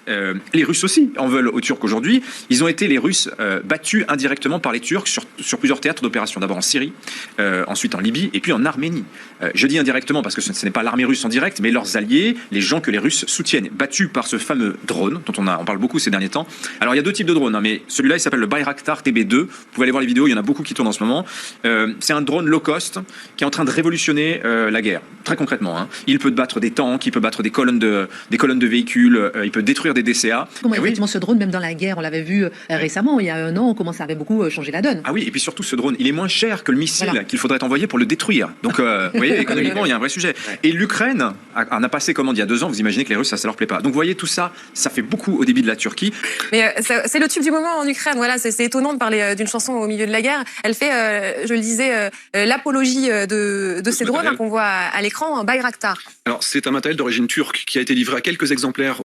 Les Russes aussi en veulent aux Turcs aujourd'hui. Ils ont été, les Russes, battus indirectement par les Turcs sur plusieurs théâtres d'opération. D'abord en Syrie, ensuite en Libye et puis en Arménie. Je dis indirectement parce que ce n'est pas l'armée russe en direct, mais leurs alliés, les gens que les Russes soutiennent, battus par ce fameux drone dont on parle beaucoup ces derniers temps. Alors il y a deux types de drones, hein, mais celui-là il s'appelle le Bayraktar TB2. Vous pouvez aller voir les vidéos, il y en a beaucoup qui tournent en ce moment. C'est un drone low cost qui est en train de révolutionner la guerre, très concrètement. Hein. Il peut battre des tanks, il peut battre des colonnes de véhicules, il peut détruire des DCA. Comment effectivement ce drone, même dans la guerre, on l'avait vu récemment, il y a un an, on commence à beaucoup changer la donne. Ah oui, et puis surtout ce drone, il est moins cher que le missile qu'il faudrait envoyer pour le détruire. Donc vous voyez, économiquement, il y a un vrai sujet. Et l'Ukraine en a passé commande il y a 2 ans, vous imaginez que les Russes, ça leur plaît pas. Donc vous voyez, tout ça, ça fait beaucoup au débit de la Turquie. Mais c'est le tube du moment en Ukraine, voilà, c'est étonnant de parler d'une chanson au milieu de la guerre. Elle fait, je le disais, l'apologie de ces drones qu'on voit à l'écran, Bayraktar. Alors c'est un matériel d'origine turque qui a été livré à quelques exemplaires